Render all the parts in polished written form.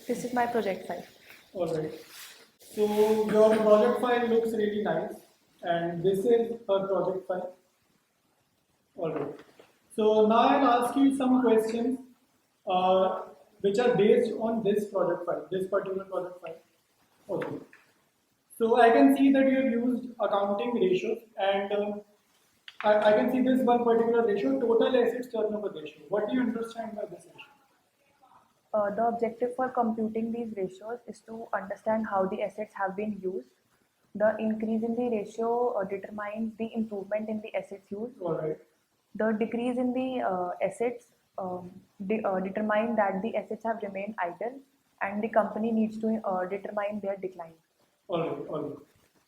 This is my project file. Alright. So your project file looks really nice, and this is a project file. Alright. So now I'll ask you some questions which are based on this project file, this particular project file. Okay. So I can see that you have used accounting ratios, and I can see this one particular ratio, total assets turnover ratio. What do you understand by this ratio? The objective for computing these ratios is to understand how the assets have been used. The increase in the ratio determines the improvement in the assets used. Alright. The decrease in the assets determine that the assets have remained idle, and the company needs to determine their decline. Alright, alright.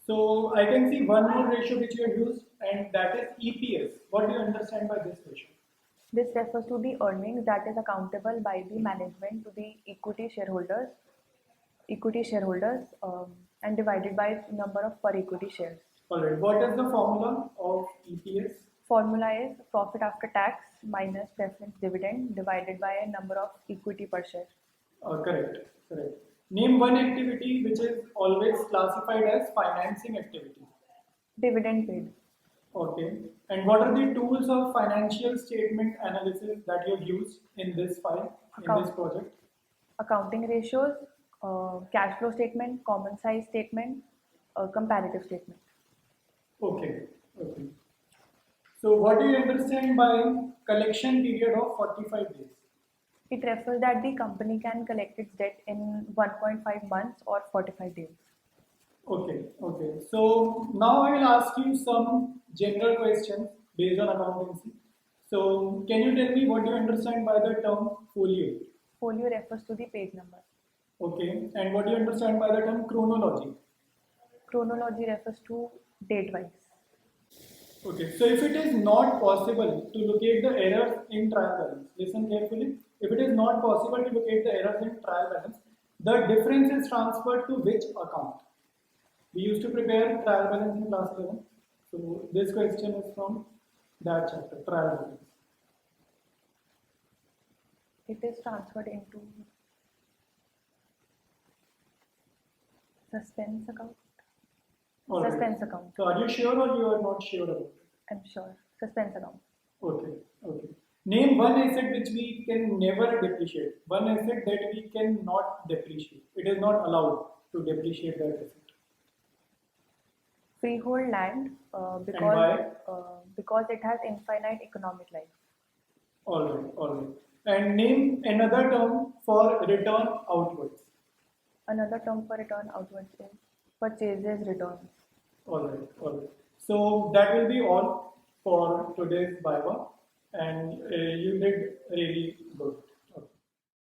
So I can see one more ratio which you have used, and that is EPS. What do you understand by this ratio? This refers to the earnings that is accountable by the management to the equity shareholders, and divided by number of per equity shares. Alright, what is the formula of EPS? Formula is profit after tax minus preference dividend divided by a number of equity per share. Correct, correct. Name one activity which is always classified as financing activity. Dividend paid. Okay. And what are the tools of financial statement analysis that you have used in this file, in this project? Accounting ratios, cash flow statement, common size statement, comparative statement. Okay, okay. So what do you understand by collection period of 45 days? It refers that the company can collect its debt in 1.5 months or 45 days. Okay, okay. So now I will ask you some general questions based on accountancy. So can you tell me what you understand by the term folio? Folio refers to the page number. Okay. And what do you understand by the term chronology? Chronology refers to date wise. Okay. So if it is not possible to locate the errors in trial balance, listen carefully. If it is not possible to locate the errors in trial balance, the difference is transferred to which account? We used to prepare trial balance in class 11. So this question is from that chapter, trial balance. It is transferred into suspense account. All Suspense right. account. So are you sure or you are not sure about it? I'm sure. Suspense account. Okay, okay. Name one asset which we can never depreciate. One asset that we cannot depreciate. It is not allowed to depreciate that asset. Freehold land because it has infinite economic life. All right, all right. And name another term for return outwards. Another term for return outwards is purchases returns. All right, all right. So that will be all for today's Viva, and you did really good.